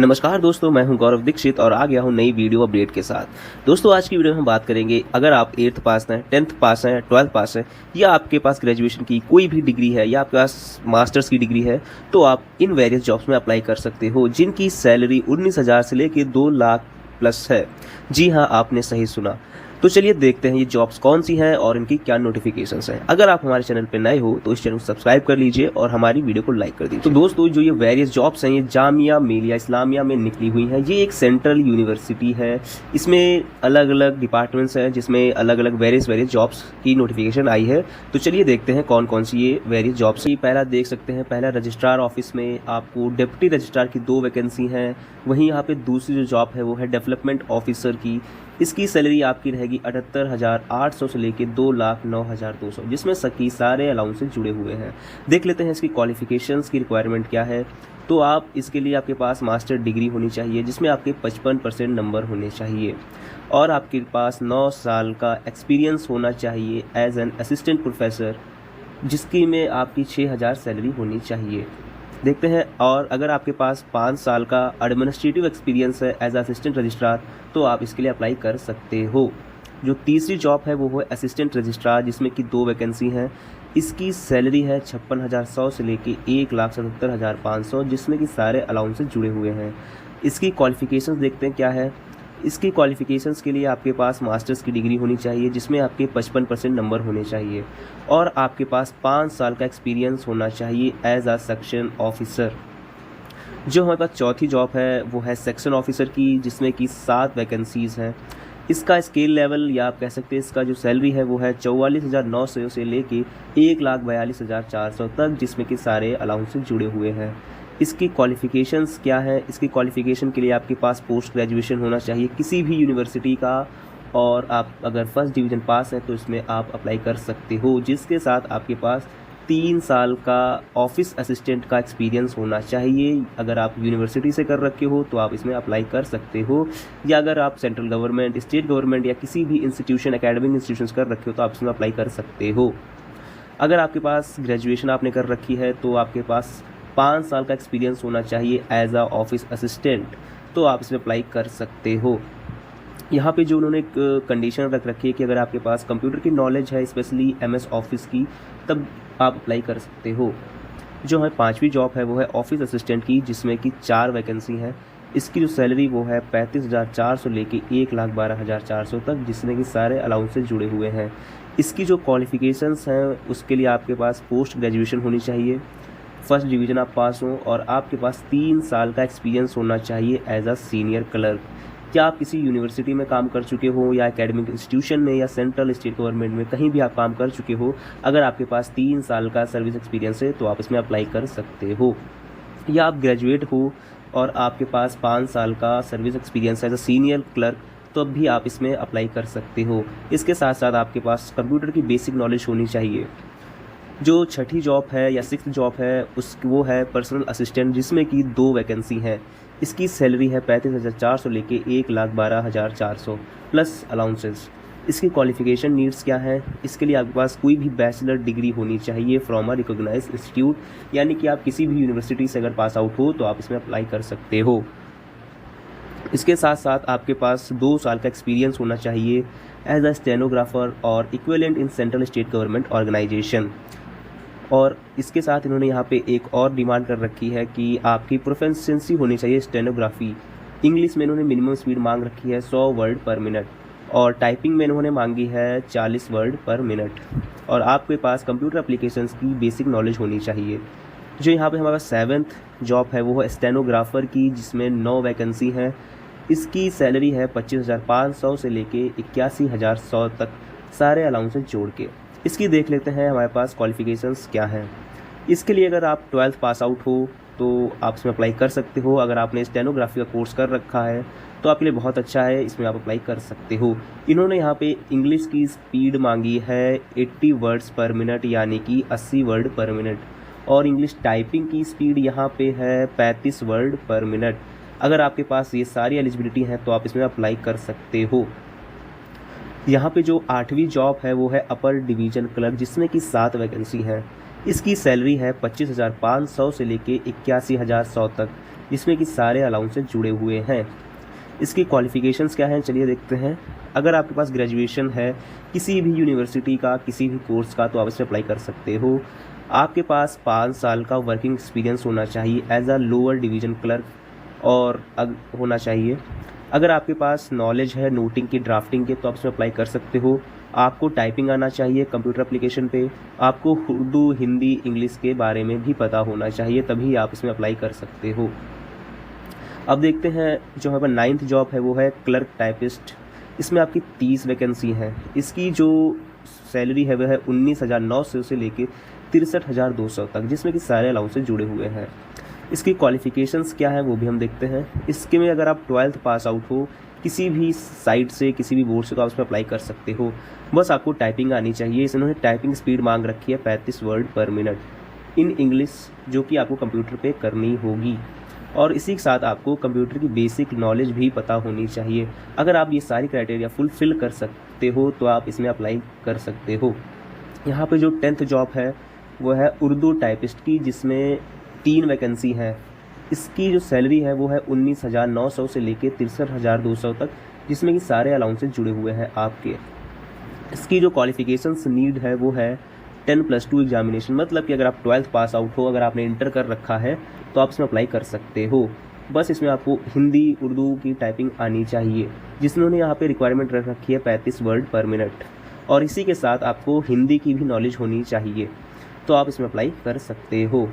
नमस्कार दोस्तों, मैं हूं गौरव दीक्षित और आ गया हूं नई वीडियो अपडेट के साथ। दोस्तों आज की वीडियो में हम बात करेंगे, अगर आप 8th पास हैं, 10th पास हैं, 12th पास हैं या आपके पास ग्रेजुएशन की कोई भी डिग्री है या आपके पास मास्टर्स की डिग्री है, तो आप इन वेरियस जॉब्स में अप्लाई कर सकते हो जिनकी सैलरी 19,000 से लेकर 2 लाख प्लस है। जी हाँ, आपने सही सुना। तो चलिए देखते हैं ये जॉब्स कौन सी हैं और इनकी क्या नोटिफिकेशंस हैं। अगर आप हमारे चैनल पर नए हो तो इस चैनल को सब्सक्राइब कर लीजिए और हमारी वीडियो को लाइक कर दीजिए। तो दोस्तों जो ये वेरियस जॉब्स हैं ये जामिया मिलिया इस्लामिया में निकली हुई हैं। ये एक सेंट्रल यूनिवर्सिटी है, इसमें अलग अलग डिपार्टमेंट्स हैं जिसमें अलग अलग वेरियस जॉब्स की नोटिफिकेशन आई है। तो चलिए देखते हैं कौन कौन सी ये वेरियस जॉब्स हैं। पहला देख सकते हैं, पहला रजिस्ट्रार ऑफिस में आपको डिप्टी रजिस्ट्रार की 2 वैकेंसी हैं। वहीं यहाँ पे दूसरी जो जॉब है वो है डेवलपमेंट ऑफिसर की। इसकी सैलरी आपकी रहेगी 78,800 से लेकर 2,09,200, जिसमें सकी सारे अलाउंसेस जुड़े हुए हैं। देख लेते हैं इसकी क्वालिफिकेशंस की रिक्वायरमेंट क्या है। तो आप इसके लिए आपके पास मास्टर डिग्री होनी चाहिए जिसमें आपके 55% नंबर होने चाहिए और आपके पास 9 साल का एक्सपीरियंस होना चाहिए एज एन असिस्टेंट प्रोफेसर, जिसकी में आपकी 6,000 सैलरी होनी चाहिए। देखते हैं, और अगर आपके पास 5 साल का एडमिनिस्ट्रेटिव एक्सपीरियंस है एज असिस्टेंट रजिस्ट्रार तो आप इसके लिए अप्लाई कर सकते हो। जो तीसरी जॉब है वो है असिस्टेंट रजिस्ट्रार, जिसमें कि 2 वैकेंसी हैं। इसकी सैलरी है 56,100 से लेके 1,77,500, जिसमें कि सारे अलाउंसेस जुड़े हुए हैं। इसकी क्वालिफिकेशंस देखते हैं क्या है। इसकी क्वालिफिकेशंस के लिए आपके पास मास्टर्स की डिग्री होनी चाहिए जिसमें आपके 55% नंबर होने चाहिए और आपके पास 5 साल का एक्सपीरियंस होना चाहिए एज आ सेक्शन ऑफिसर। जो हमारे पास चौथी जॉब है वो है सेक्शन ऑफिसर की, जिसमें कि 7 वैकेंसीज़ हैं। इसका स्केल लेवल या आप कह सकते हैं इसका जो सैलरी है वो है 44,900 से लेके 1,42,400 तक, जिसमें कि सारे अलाउंसेस जुड़े हुए हैं। इसकी क्वालिफ़िकेशंस क्या है। इसकी क्वालिफ़िकेशन के लिए आपके पास पोस्ट ग्रेजुएशन होना चाहिए किसी भी यूनिवर्सिटी का, और आप अगर फर्स्ट डिवीज़न पास हैं तो इसमें आप अप्लाई कर सकते हो, जिसके साथ आपके पास 3 साल का ऑफिस असिस्टेंट का एक्सपीरियंस होना चाहिए। अगर आप यूनिवर्सिटी से कर रखे हो तो आप इसमें अप्लाई कर सकते हो, या अगर आप सेंट्रल गवर्नमेंट, स्टेट गवर्नमेंट या किसी भी इंस्टीट्यूशन, एकेडमिक इंस्टीट्यूशंस कर रखे हो तो आप इसमें अप्लाई कर सकते हो। अगर आपके पास ग्रेजुएशन आपने कर रखी है तो आपके पास 5 साल का एक्सपीरियंस होना चाहिए एज आ ऑफिस असिस्टेंट, तो आप इसमें अप्लाई कर सकते हो। यहाँ पे जो उन्होंने एक कंडीशन रख रखी है कि अगर आपके पास कंप्यूटर की नॉलेज है, स्पेशली MS ऑफिस की, तब आप अप्लाई कर सकते हो। जो हमारी 5वीं जॉब है वो है ऑफिस असिस्टेंट की, जिसमें कि 4 वैकेंसी हैं। इसकी जो सैलरी वो है 35,400 लेके 1,12,400 तक, जिसमें कि सारे अलाउंसेस जुड़े हुए हैं। इसकी जो क्वालिफ़िकेशंस हैं उसके लिए आपके पास पोस्ट ग्रेजुएशन होनी चाहिए, फर्स्ट डिवीज़न आप पास हो और आपके पास 3 साल का एक्सपीरियंस होना चाहिए एज अ सीनियर क्लर्क। क्या आप किसी यूनिवर्सिटी में काम कर चुके हो या एकेडमिक इंस्टीट्यूशन में या सेंट्रल स्टेट गवर्नमेंट में कहीं भी आप काम कर चुके हो, अगर आपके पास 3 साल का सर्विस एक्सपीरियंस है तो आप इसमें अप्लाई कर सकते हो। या आप ग्रेजुएट हो और आपके पास 5 साल का सर्विस एक्सपीरियंस है एज अ सीनियर क्लर्क, तो अब भी आप इसमें अप्लाई कर सकते हो। इसके साथ साथ आपके पास कंप्यूटर की बेसिक नॉलेज होनी चाहिए। जो छठी जॉब है या 6th जॉब है वो है पर्सनल असिस्टेंट, जिसमें कि 2 वैकेंसी हैं। इसकी सैलरी है 35,400 लेके 1,12,400 प्लस अलाउंसेस। इसकी क्वालिफ़िकेशन नीड्स क्या है। इसके लिए आपके पास कोई भी बैचलर डिग्री होनी चाहिए फ्रॉम अ रिकॉग्नाइज्ड इंस्टीट्यूट, यानी कि आप किसी भी यूनिवर्सिटी से अगर पास आउट हो तो आप इसमें अप्लाई कर सकते हो। इसके साथ साथ आपके पास 2 साल का एक्सपीरियंस होना चाहिए एज अ स्टेनोग्राफर और equivalent in central state government organisation. और इसके साथ इन्होंने यहाँ पे एक और डिमांड कर रखी है कि आपकी प्रोफिशिएंसी होनी चाहिए स्टेनोग्राफी। इंग्लिश में इन्होंने मिनिमम स्पीड मांग रखी है 100 वर्ड पर मिनट, और टाइपिंग में इन्होंने मांगी है 40 वर्ड पर मिनट, और आपके पास कंप्यूटर एप्लीकेशंस की बेसिक नॉलेज होनी चाहिए। जो यहाँ पे हमारे पास 7th जॉब है वो है स्टेनोग्राफर की, जिसमें 9 वैकेंसी हैं। इसकी सैलरी है 25,500 से लेके 81,100 तक, सारे अलाउंसेस जोड़ के। इसकी देख लेते हैं हमारे पास क्वालिफ़िकेशंस क्या हैं। इसके लिए अगर आप 12th पास आउट हो तो आप इसमें अप्लाई कर सकते हो। अगर आपने स्टेनोग्राफी का कोर्स कर रखा है तो आपके लिए बहुत अच्छा है, इसमें आप अप्लाई कर सकते हो। इन्होंने यहाँ पे इंग्लिश की स्पीड मांगी है 80 वर्ड्स पर मिनट, यानी कि 80 वर्ड पर मिनट, और इंग्लिश टाइपिंग की स्पीड यहाँ पे है 35 वर्ड पर मिनट। अगर आपके पास ये सारी एलिजिबिलिटी है तो आप इसमें अप्लाई कर सकते हो। यहाँ पे जो 8वीं जॉब है वो है अपर डिवीज़न क्लर्क, जिसमें कि 7 वैकेंसी हैं। इसकी सैलरी है 25,500 से लेके 81,100 तक, जिसमें कि सारे अलाउंसेस जुड़े हुए हैं। इसकी क्वालिफ़िकेशंस क्या हैं, चलिए देखते हैं। अगर आपके पास ग्रेजुएशन है किसी भी यूनिवर्सिटी का, किसी भी कोर्स का, तो आप इसमें अप्लाई कर सकते हो। आपके पास 5 साल का वर्किंग एक्सपीरियंस होना चाहिए as a lower division clerk और होना चाहिए। अगर आपके पास नॉलेज है नोटिंग की, ड्राफ्टिंग के, तो आप इसमें अप्लाई कर सकते हो। आपको टाइपिंग आना चाहिए कंप्यूटर एप्लीकेशन पे। आपको उर्दू, हिंदी, इंग्लिश के बारे में भी पता होना चाहिए, तभी आप इसमें अप्लाई कर सकते हो। अब देखते हैं जो हमारे 9th जॉब है वो है क्लर्क टाइपिस्ट। इसमें आपकी 30 वैकेंसी हैं। इसकी जो सैलरी है वह है 19,900 से लेके 63,200 तक, जिसमें कि सारे अलाउंसेस जुड़े हुए हैं। इसकी क्वालिफ़िकेशंस क्या है वो भी हम देखते हैं। इसके में अगर आप 12th पास आउट हो किसी भी साइट से, किसी भी बोर्ड से, तो आप उसमें अप्लाई कर सकते हो। बस आपको टाइपिंग आनी चाहिए। इन्होंने टाइपिंग स्पीड मांग रखी है 35 वर्ड पर मिनट इन इंग्लिश, जो कि आपको कंप्यूटर पे करनी होगी। और इसी के साथ आपको कंप्यूटर की बेसिक नॉलेज भी पता होनी चाहिए। अगर आप ये सारी क्राइटेरिया फुलफ़िल कर सकते हो तो आप इसमें अप्लाई कर सकते हो। यहाँ पे जो 10th जॉब है वो है उर्दू टाइपिस्ट की, जिसमें 3 वैकेंसी हैं। इसकी जो सैलरी है वो है 19,900 से लेके 63,200 तक, जिसमें कि सारे अलाउंसेस जुड़े हुए हैं आपके। इसकी जो क्वालिफ़िकेशंस नीड है वो है 10+2 एग्जामिनेशन, मतलब कि अगर आप 12th पास आउट हो, अगर आपने इंटर कर रखा है तो आप इसमें अप्लाई कर सकते हो। बस इसमें आपको हिंदी, उर्दू की टाइपिंग आनी चाहिए, जिन्होंने यहाँ पे रिक्वायरमेंट रख रखी है 35 वर्ड पर मिनट। और इसी के साथ आपको हिंदी की भी नॉलेज होनी चाहिए, तो आप इसमें अप्लाई कर सकते हो।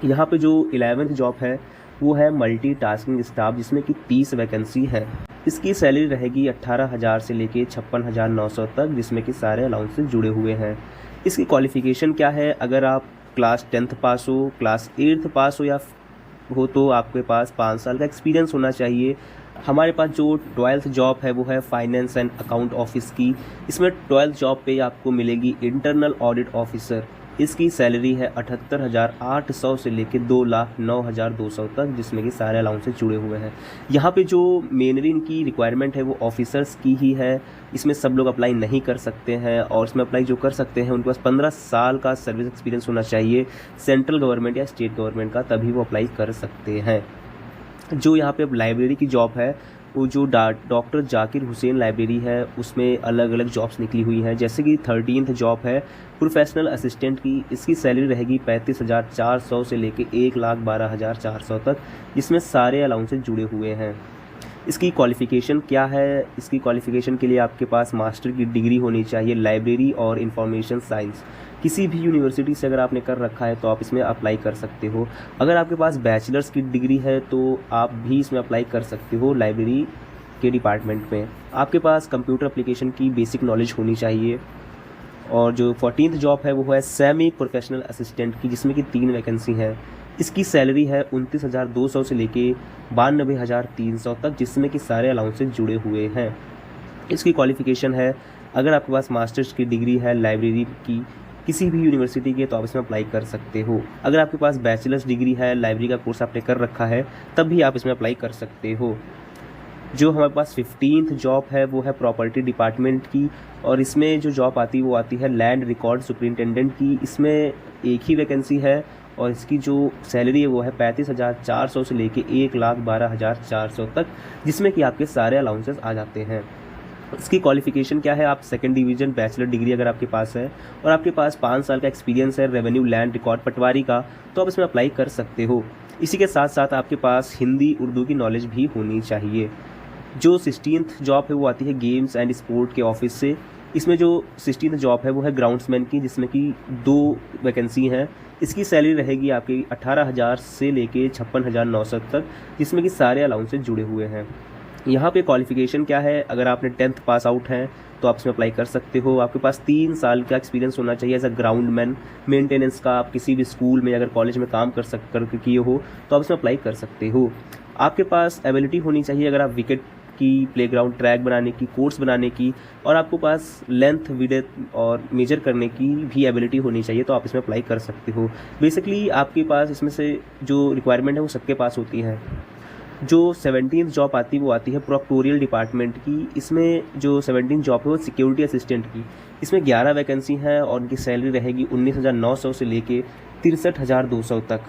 यहाँ पे जो 11th जॉब है वो है मल्टीटास्किंग स्टाफ, जिसमें कि 30 वैकेंसी है। इसकी सैलरी रहेगी 18,000 से लेके 56,900 तक, जिसमें कि सारे अलाउंसेस जुड़े हुए हैं। इसकी क्वालिफ़िकेशन क्या है, अगर आप क्लास 10th पास हो, क्लास 8th पास हो या हो, तो आपके पास 5 साल का एक्सपीरियंस होना चाहिए। हमारे पास जो 12th जॉब है वो है फाइनेंस एंड अकाउंट ऑफिस की। इसमें 12th जॉब पे आपको मिलेगी इंटरनल ऑडिट ऑफिसर। इसकी सैलरी है 78,800 से लेके 2,09,200 तक, जिसमें कि सारे अलाउंसेस जुड़े हुए हैं। यहाँ पे जो मेनली इनकी रिक्वायरमेंट है वो ऑफिसर्स की ही है। इसमें सब लोग अप्लाई नहीं कर सकते हैं, और इसमें अप्लाई जो कर सकते हैं उनके पास 15 साल का सर्विस एक्सपीरियंस होना चाहिए सेंट्रल गवर्नमेंट या स्टेट गवर्नमेंट का, तभी वो अप्लाई कर सकते हैं। जो यहाँ पे अब लाइब्रेरी की जॉब है वो जो डॉक्टर जाकिर हुसैन लाइब्रेरी है, उसमें अलग अलग जॉब्स निकली हुई हैं। जैसे कि 13th जॉब है प्रोफेशनल असिस्टेंट की। इसकी सैलरी रहेगी 35,400 से लेके 1,12,400 तक, जिसमें सारे अलाउंसेस जुड़े हुए हैं। इसकी क्वालिफ़िकेशन क्या है, इसकी क्वालिफ़िकेशन के लिए आपके पास मास्टर की डिग्री होनी चाहिए लाइब्रेरी और इंफॉर्मेशन साइंस। किसी भी यूनिवर्सिटी से अगर आपने कर रखा है तो आप इसमें अप्लाई कर सकते हो। अगर आपके पास बैचलर्स की डिग्री है तो आप भी इसमें अप्लाई कर सकते हो लाइब्रेरी के डिपार्टमेंट में। आपके पास कंप्यूटर एप्लीकेशन की बेसिक नॉलेज होनी चाहिए। और जो 14th जॉब है वो है सेमी प्रोफेशनल असिस्टेंट की, जिसमें कि 3 वैकेंसी हैं। इसकी सैलरी है 29,200 से लेके 92,300 तक, जिसमें कि सारे अलाउंसेस जुड़े हुए हैं। इसकी क्वालिफ़िकेशन है, अगर आपके पास मास्टर्स की डिग्री है लाइब्रेरी की किसी भी यूनिवर्सिटी के, तो आप इसमें अप्लाई कर सकते हो। अगर आपके पास बैचलर्स डिग्री है, लाइब्रेरी का कोर्स आपने कर रखा है, तब भी आप इसमें अप्लाई कर सकते हो। जो हमारे पास 15th जॉब है वो है प्रॉपर्टी डिपार्टमेंट की, और इसमें जो जॉब आती है वो आती है लैंड रिकॉर्ड सुपरिटेंडेंट की। इसमें एक ही वैकेंसी है, और इसकी जो सैलरी है वो है 35,400 से लेके 1,12,400 तक, जिसमें कि आपके सारे अलाउंसेस आ जाते हैं। इसकी क्वालिफ़िकेशन क्या है, आप 2nd डिवीज़न बैचलर डिग्री अगर आपके पास है और आपके पास 5 साल का एक्सपीरियंस है रेवेन्यू लैंड रिकॉर्ड पटवारी का, तो आप इसमें अप्लाई कर सकते हो। इसी के साथ साथ आपके पास हिंदी, उर्दू की नॉलेज भी होनी चाहिए। जो 16th जॉब है वो आती है गेम्स एंड स्पोर्ट के ऑफिस से। इसमें जो 16th जॉब है वो है ग्राउंड्समैन की, जिसमें कि 2 वैकेंसी हैं। इसकी सैलरी रहेगी आपकी 18,000 से लेके 56,900 तक, जिसमें कि सारे अलाउंसेस जुड़े हुए हैं। यहाँ पे क्वालिफ़िकेशन क्या है, अगर आपने 10th पास आउट हैं तो आप इसमें अप्लाई कर सकते हो। आपके पास 3 साल का एक्सपीरियंस होना चाहिए एज अ ग्राउंडमैन मेंटेनेंस का। आप किसी भी स्कूल में अगर कॉलेज में काम कर किए हो तो आप इसमें अप्लाई कर सकते हो। आपके पास एबिलिटी होनी चाहिए, अगर आप विकेट की, प्लेग्राउंड ट्रैक बनाने की, कोर्स बनाने की, और आपको पास लेंथ, विड्थ और मेजर करने की भी एबिलिटी होनी चाहिए, तो आप इसमें अप्लाई कर सकते हो। बेसिकली आपके पास इसमें से जो रिक्वायरमेंट है वो सबके पास होती है। जो 17th जॉब आती है वो आती है प्रोक्टोरियल डिपार्टमेंट की। इसमें जो 17 जॉब है वो सिक्योरिटी असिस्टेंट की। इसमें 11 वैकेंसी हैं और उनकी सैलरी रहेगी 19,900 से लेके 63,200 तक।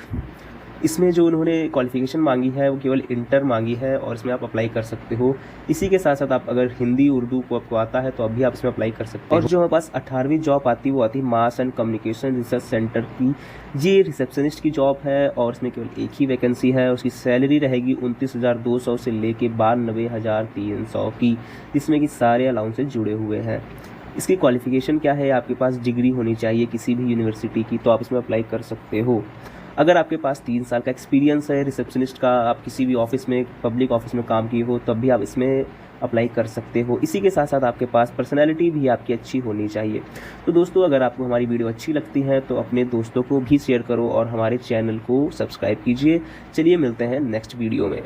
इसमें जो उन्होंने क्वालिफ़िकेशन मांगी है वो केवल इंटर मांगी है और इसमें आप अप्लाई कर सकते हो। इसी के साथ साथ आप अगर हिंदी उर्दू को आपको आता है तो अभी आप इसमें अप्लाई कर सकते हो। और जो हमारे पास 18वीं जॉब आती है वो आती है mass and communication research centre की। ये रिसेप्शनिस्ट की जॉब है और इसमें केवल एक ही वैकेंसी है। उसकी सैलरी रहेगी 29,200 से लेके 92,300 की, जिसमें कि सारे अलाउंसेस जुड़े हुए हैं। इसकी क्वालिफ़िकेशन क्या है, आपके पास डिग्री होनी चाहिए किसी भी यूनिवर्सिटी की, तो आप इसमें अप्लाई कर सकते हो। अगर आपके पास 3 साल का एक्सपीरियंस है रिसेप्शनिस्ट का, आप किसी भी ऑफिस में, पब्लिक ऑफिस में काम किए हो, तब भी आप इसमें अप्लाई कर सकते हो। इसी के साथ साथ आपके पास पर्सनैलिटी भी आपकी अच्छी होनी चाहिए। तो दोस्तों, अगर आपको हमारी वीडियो अच्छी लगती है तो अपने दोस्तों को भी शेयर करो और हमारे चैनल को सब्सक्राइब कीजिए। चलिए मिलते हैं नेक्स्ट वीडियो में।